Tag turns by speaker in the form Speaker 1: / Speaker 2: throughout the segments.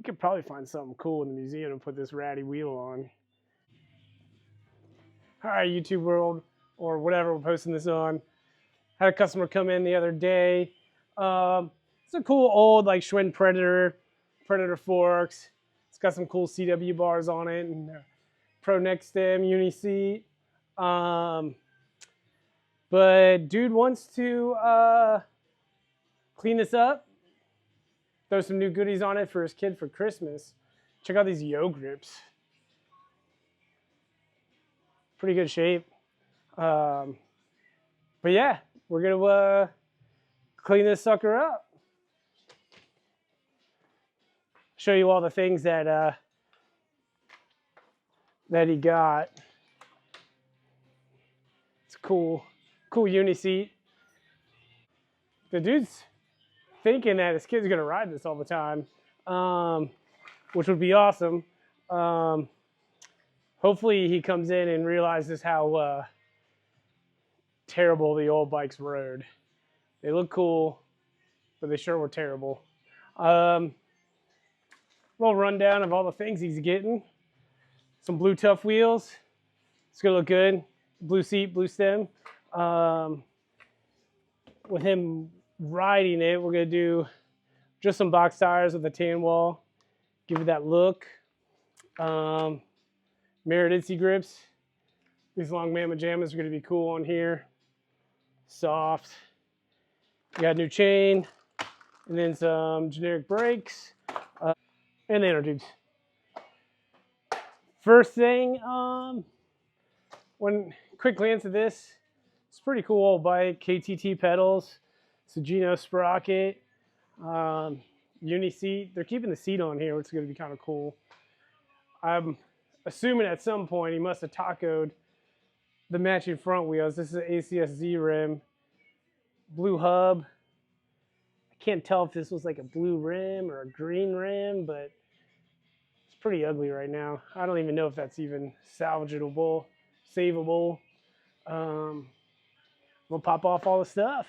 Speaker 1: could probably find something cool in the museum to put this ratty wheel on. Hi, YouTube world, or whatever we're posting this on. Had a customer come in the other day. It's a cool old like Schwinn Predator forks. It's got some cool CW bars on it and Pro neck stem, uni seat. But dude wants to clean this up, throw some new goodies on it for his kid for Christmas. Check out these yo grips. Pretty good shape. But yeah, we're gonna clean this sucker up. Show you all the things that that he got. It's cool uni seat. The dude's thinking that his kid's gonna ride this all the time, which would be awesome. Hopefully he comes in and realizes how terrible the old bikes rode. They look cool, but they sure were terrible. Little rundown of all the things he's getting. Some blue tough wheels. It's gonna look good. Blue seat, blue stem. With him riding it, we're gonna do just some box tires with a tan wall. Give it that look. Mirrored ITZY grips. These long Mama Jammas are gonna be cool on here. Soft. We got a new chain, and then some generic brakes, and the inner tubes. First thing, one quick glance at this, it's a pretty cool old bike. KTT pedals, Sugino sprocket, uni seat. They're keeping the seat on here, which is going to be kind of cool. I'm assuming at some point he must have tacoed the matching front wheels. This is an ACS-Z rim, blue hub. I can't tell if this was like a blue rim or a green rim, but it's pretty ugly right now. I don't even know if that's even salvageable, savable. We'll pop off all the stuff.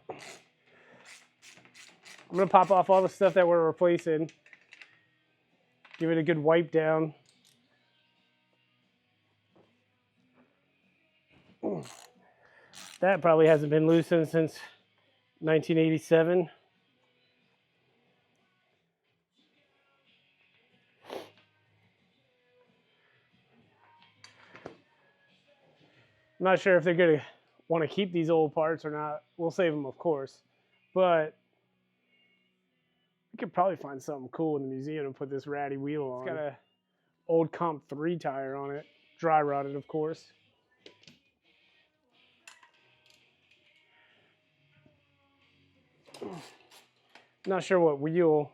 Speaker 1: I'm gonna pop off all the stuff that we're replacing. Give it a good wipe down. That probably hasn't been loosened since 1987. I'm not sure if they're gonna want to keep these old parts or not. We'll save them, of course, but we could probably find something cool in the museum to put this ratty wheel on. It's got a old Comp 3 tire on it, dry rotted, of course. Not sure what wheel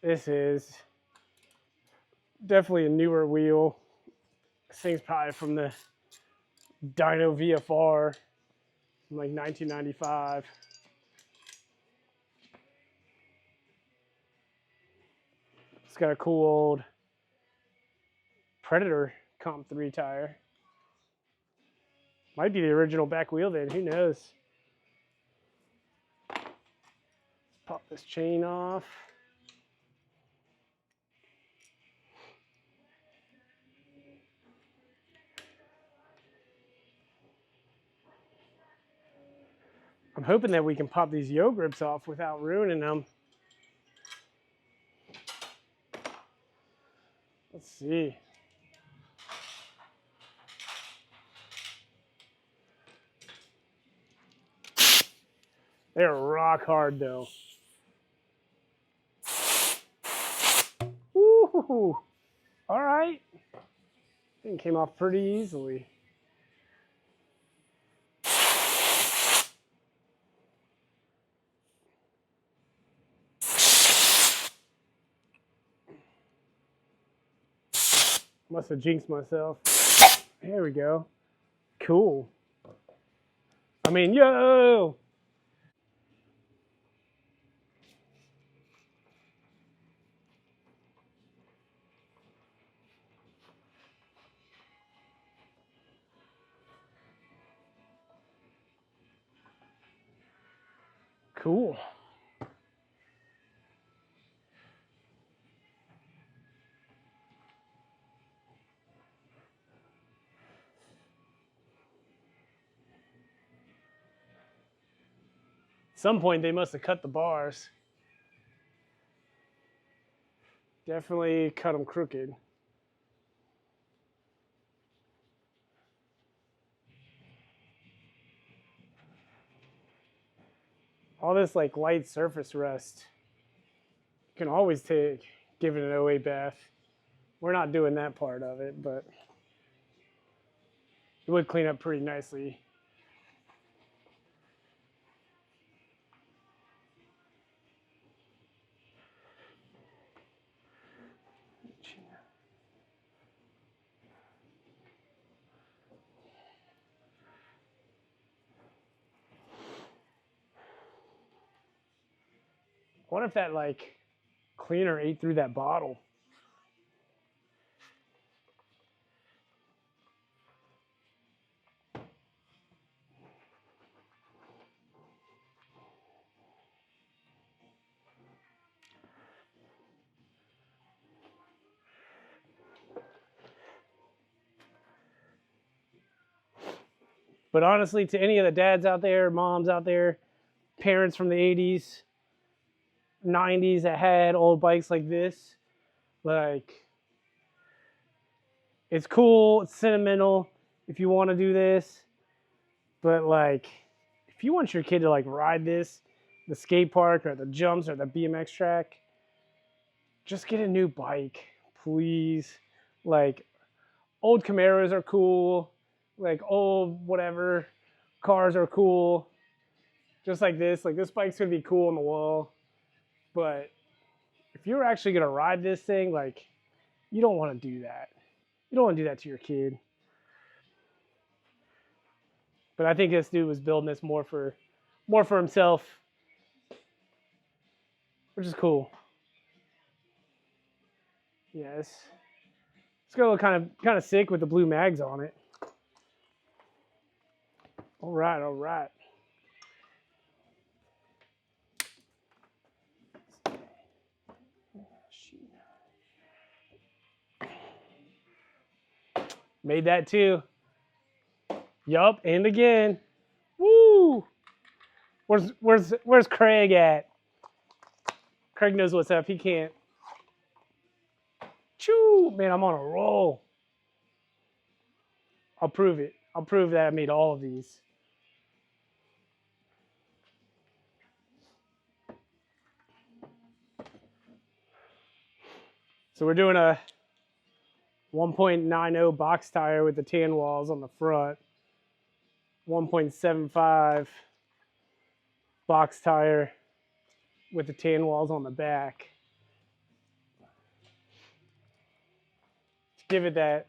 Speaker 1: this is. Definitely a newer wheel. This thing's probably from the Dyno VFR from like 1995. It's got a cool old Predator Comp 3 tire. Might be the original back wheel then, who knows? Pop this chain off. I'm hoping that we can pop these yo grips off without ruining them. Let's see. They're rock hard though. Woo! All right. Thing came off pretty easily. Must have jinxed myself. There we go. Cool. I mean, yo! Cool. At some point, they must have cut the bars. Definitely cut them crooked. All this like light surface rust can always give it an OA bath. We're not doing that part of it, but it would clean up pretty nicely. I wonder if that like cleaner ate through that bottle. But honestly, to any of the dads out there, moms out there, parents from the 80s, 90s that had old bikes like this, like, it's cool, it's sentimental if you want to do this, but like, if you want your kid to like ride this, the skate park or the jumps or the BMX track, just get a new bike, please. Like, old Camaros are cool, like old whatever cars are cool, just like this bike's gonna be cool on the wall, but if you're actually gonna ride this thing, like, you don't want to do that. You don't want to do that to your kid. But I think this dude was building this more for himself, which is cool. Yes, it's gonna look kind of sick with the blue mags on it. All right, all right. Made that too. Yup, and again. Woo! Where's Craig at? Craig knows what's up. He can't. Choo! Man, I'm on a roll. I'll prove it. I'll prove that I made all of these. So we're doing a 1.90 box tire with the tan walls on the front. 1.75 box tire with the tan walls on the back. Give it that,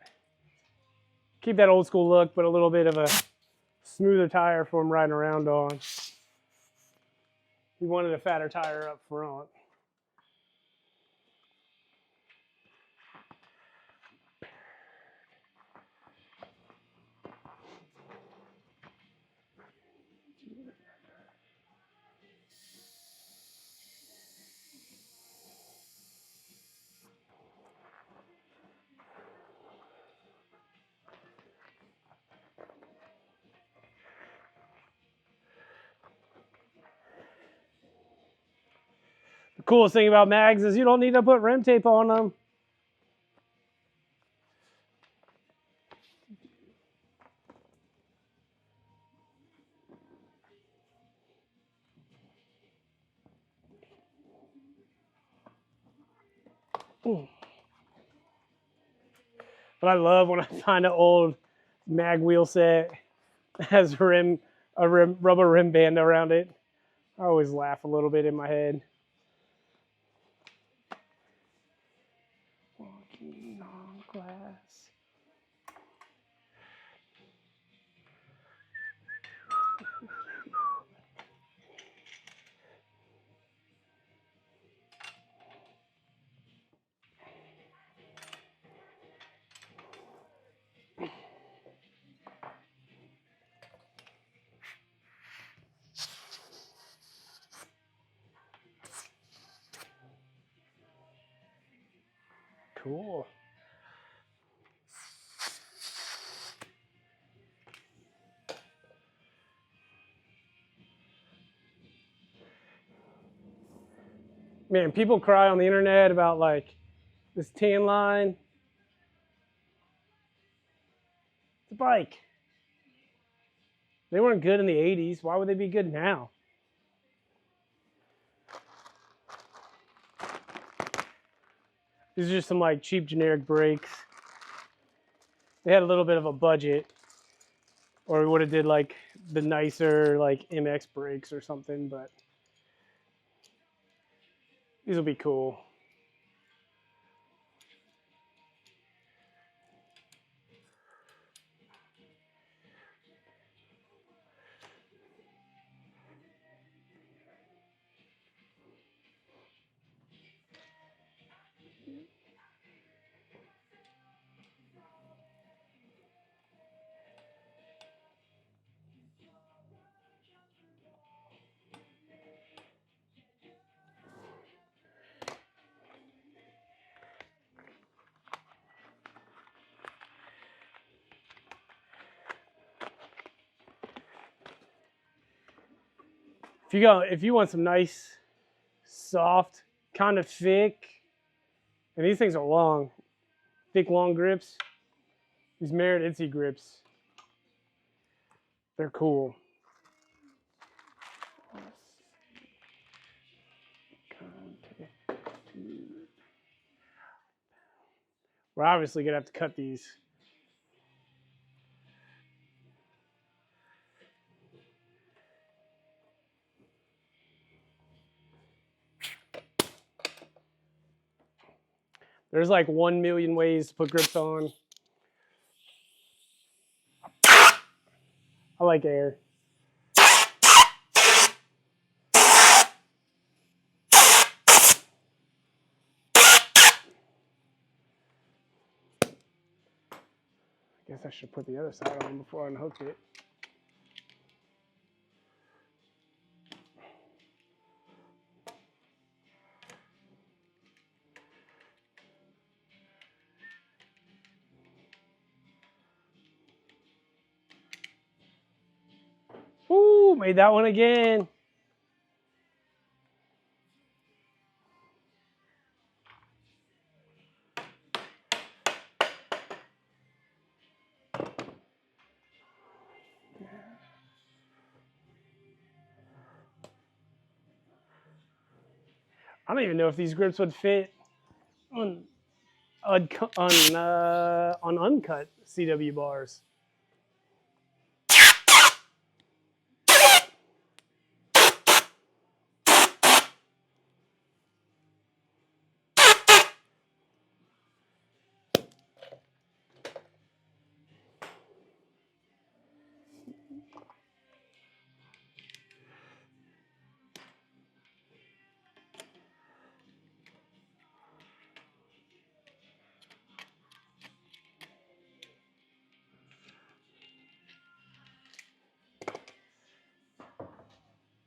Speaker 1: keep that old school look, but a little bit of a smoother tire for him riding around on. We wanted a fatter tire up front. The coolest thing about mags is you don't need to put rim tape on them. But I love when I find an old mag wheel set that has a rubber rim band around it. I always laugh a little bit in my head. Walking on glass. cool. Man, people cry on the internet about like this tan line. It's a bike. They weren't good in the 80s. Why would they be good now? These are just some like cheap generic brakes. They had a little bit of a budget, or we would have did like the nicer like MX brakes or something, but these will be cool. If you want some nice, soft, kind of thick, and these things are long, thick, long grips. These Merit Itzy grips, they're cool. We're obviously gonna have to cut these. There's like 1 million ways to put grips on. I like air. I guess I should put the other side on before I unhook it. Ooh, made that one again. I don't even know if these grips would fit on uncut CW bars.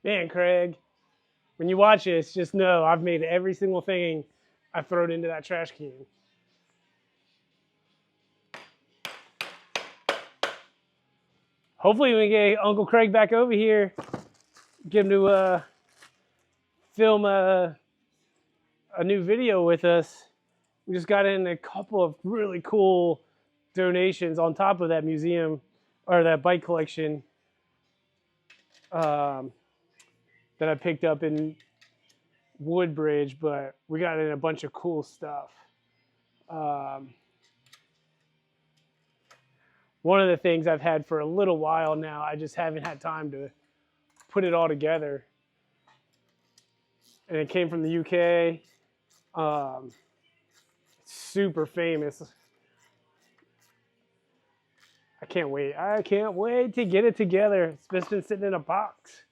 Speaker 1: Man, Craig, when you watch this, just know I've made every single thing I thrown into that trash can. Hopefully we can get Uncle Craig back over here, get him to film a new video with us. We just got in a couple of really cool donations on top of that museum, or that bike collection that I picked up in Woodbridge, but we got in a bunch of cool stuff. One of the things I've had for a little while now, I just haven't had time to put it all together. And it came from the UK. Super famous. I can't wait. I can't wait to get it together. It's just been sitting in a box.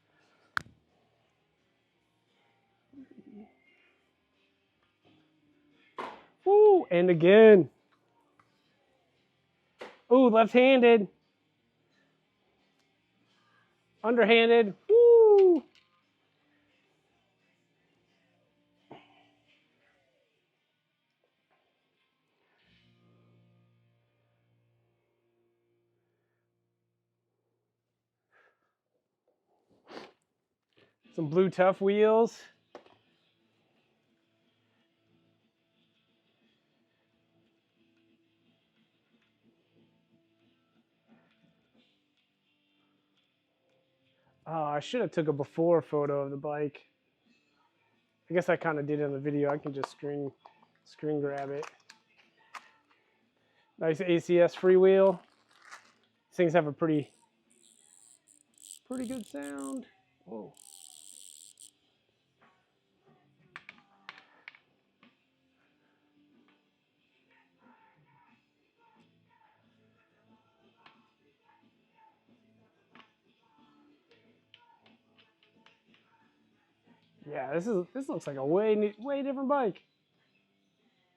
Speaker 1: Woo, and again. Ooh, left-handed. Underhanded. Woo. Some blue tough wheels. Oh, I should have took a before photo of the bike. I guess I kind of did it in the video. I can just screen grab it. Nice ACS freewheel. These things have a pretty good sound. Whoa. Yeah, this looks like a way different bike.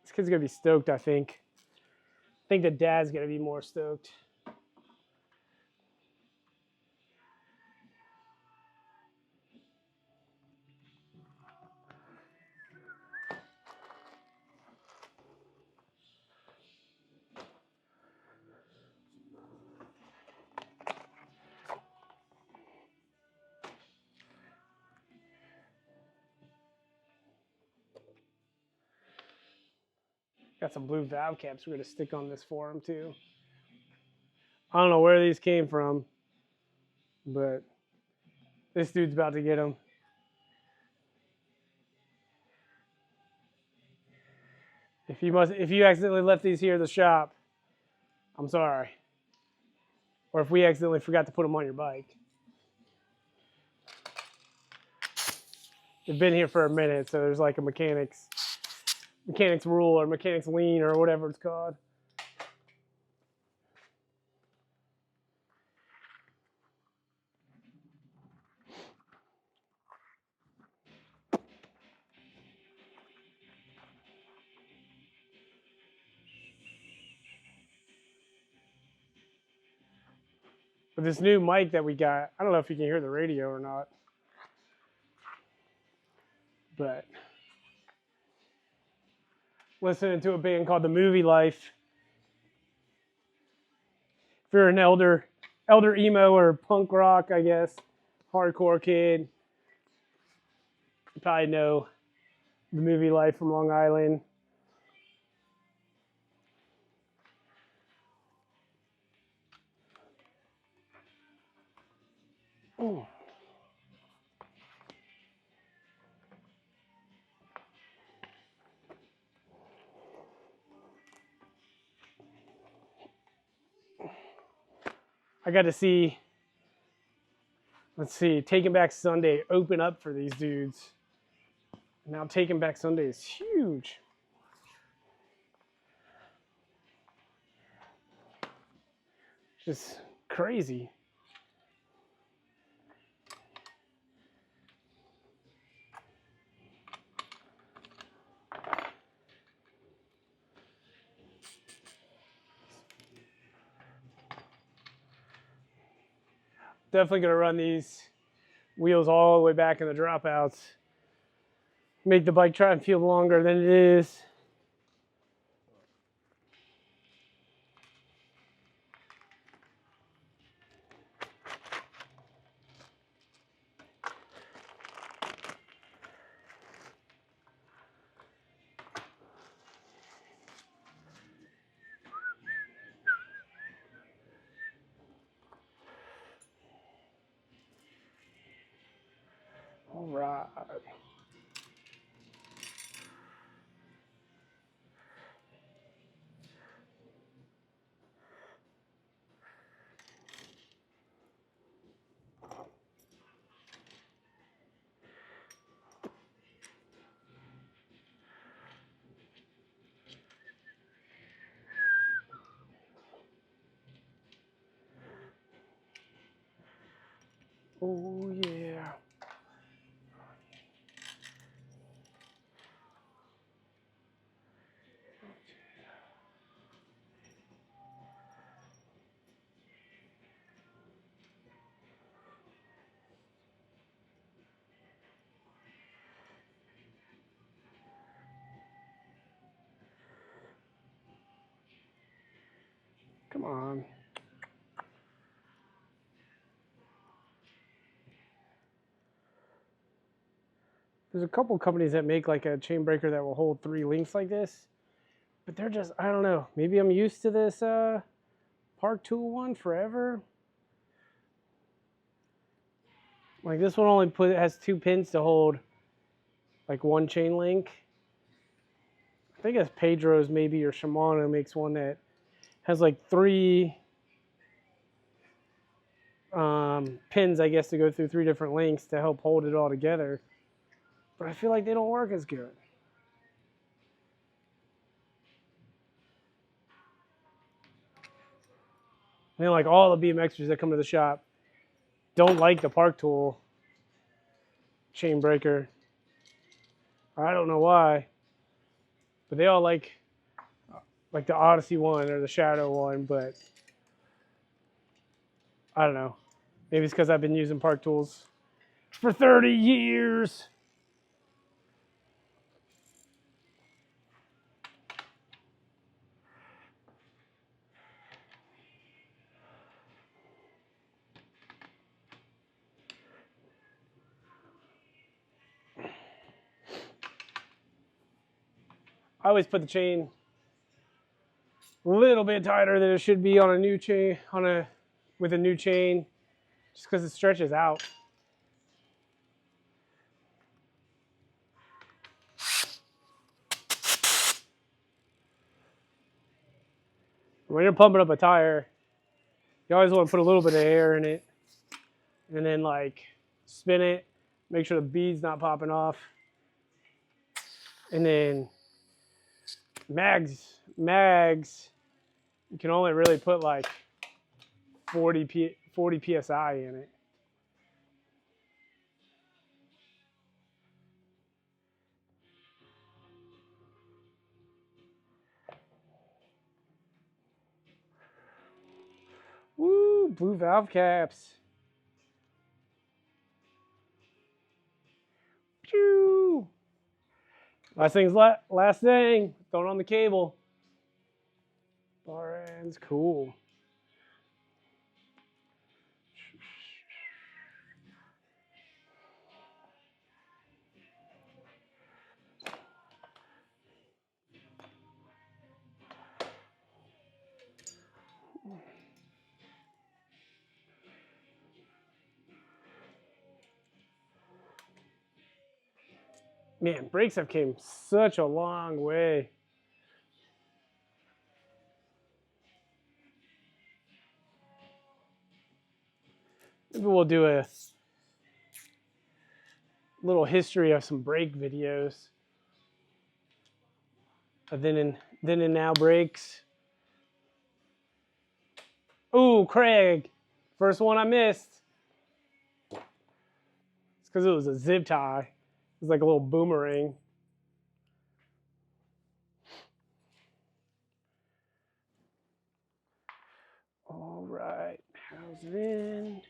Speaker 1: This kid's gonna be stoked, I think. I think the dad's gonna be more stoked. Got some blue valve caps we're gonna stick on this for him too. I don't know where these came from, but this dude's about to get them. If you accidentally left these here at the shop, I'm sorry. Or if we accidentally forgot to put them on your bike. They've been here for a minute, so there's like a mechanics rule or mechanics lien or whatever it's called. But this new mic that we got, I don't know if you can hear the radio or not, but listening to a band called The Movie Life. If you're an elder emo or punk rock, I guess, hardcore kid, you probably know The Movie Life from Long Island. Oh. I got to see, let's see, Taking Back Sunday open up for these dudes. Now Taking Back Sunday is huge. Just crazy. Definitely going to run these wheels all the way back in the dropouts. Make the bike try and feel longer than it is. All right. Oh yeah. Come on. There's a couple companies that make like a chain breaker that will hold 3 links like this, but they're just, I don't know. Maybe I'm used to this Park Tool one forever. Like this one only has 2 pins to hold like 1 chain link. I think it's Pedro's maybe, or Shimano makes one that has like 3 pins, I guess, to go through 3 different links to help hold it all together. But I feel like they don't work as good. And then like all the BMXers that come to the shop don't like the Park Tool chain breaker. I don't know why, but they all like the Odyssey one or the Shadow one, but I don't know. Maybe it's because I've been using Park Tools for 30 years. I always put the chain a little bit tighter than it should be on a new chain, with a new chain, just because it stretches out. When you're pumping up a tire, you always want to put a little bit of air in it, and then like spin it, make sure the bead's not popping off, and then mags, you can only really put like 40 psi in it. Woo, blue valve caps. Choo. Last thing, throw it on the cable. Bar ends, cool. Man, brakes have came such a long way. Maybe we'll do a little history of some brake videos. Then and now brakes. Ooh, Craig. First one I missed. It's because it was a zip tie. It was like a little boomerang. All right, how's it in?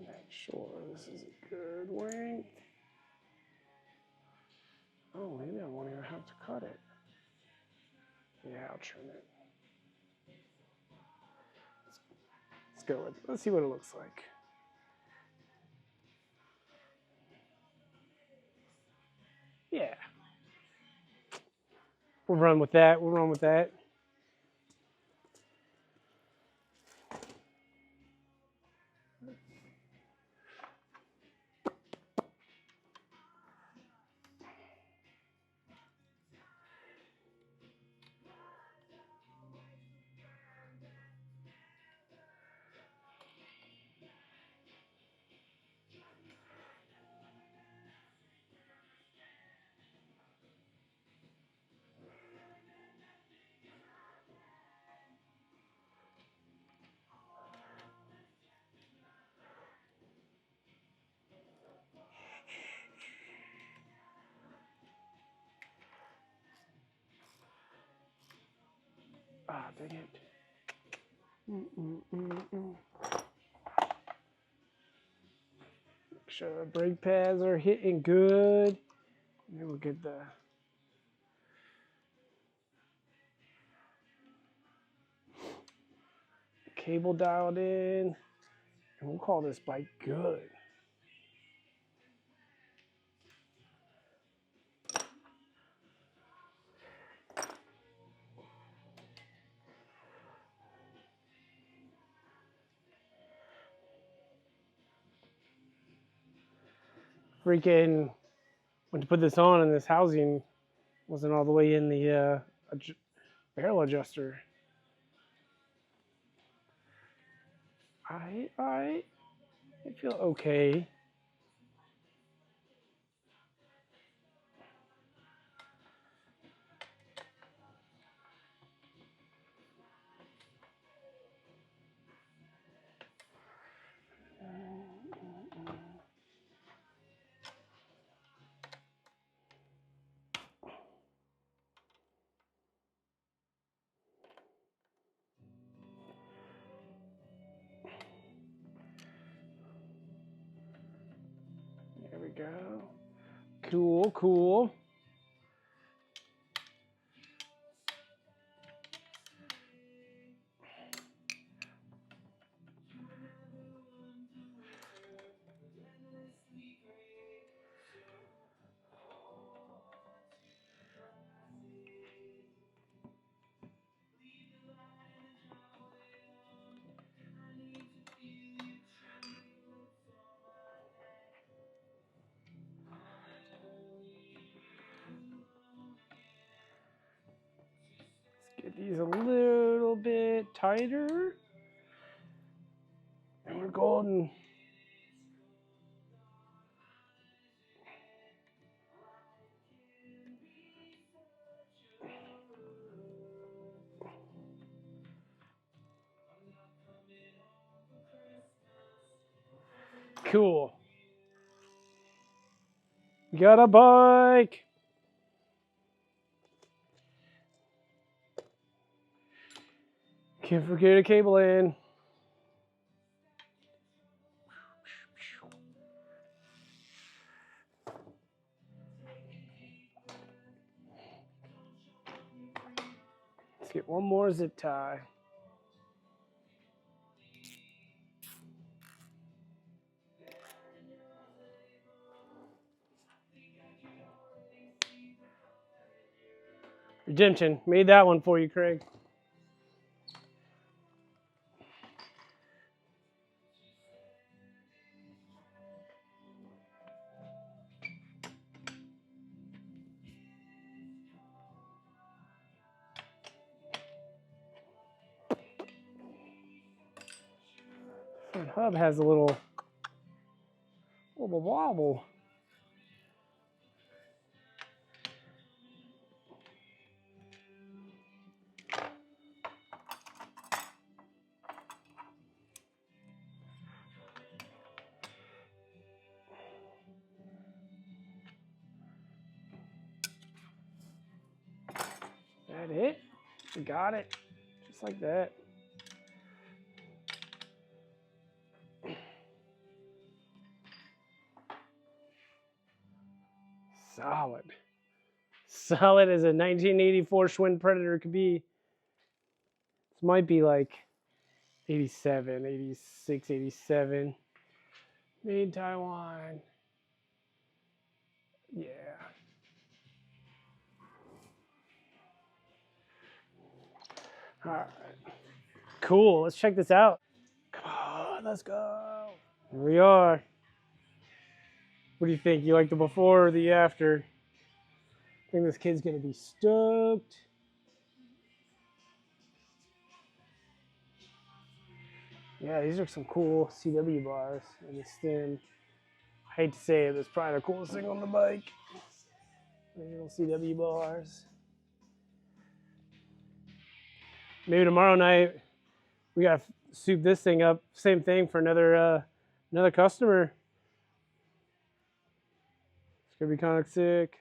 Speaker 1: Make sure this is a good length. Oh, maybe I won't even have to cut it. Yeah, I'll trim it. Let's go with it. Let's see what it looks like. Yeah. We'll run with that. We'll run with that. Ah, dang it. Make sure the brake pads are hitting good. And then we'll get the cable dialed in. And we'll call this bike good. Freaking went to put this on and this housing wasn't all the way in the barrel adjuster. I feel okay. There we go. Cool, cool. Get these a little bit tighter. And we're golden. Cool. Got a bike. Can't forget a cable in. Let's get one more zip tie. Redemption. Made that one for you, Craig. Front hub has a little wobble. That it? We got it. Just like that. Solid. Solid as a 1984 Schwinn Predator could be. This might be like 87, 86, 87. Made in Taiwan. Yeah. All right. Cool. Let's check this out. Come on, let's go. Here we are. What do you think? You like the before or the after? I think this kid's going to be stoked. Yeah, these are some cool CW bars in the stem. I hate to say it, but it's probably the coolest thing on the bike. Little CW bars. Maybe tomorrow night we gotta soup this thing up. Same thing for another customer. It's gonna be kind of sick.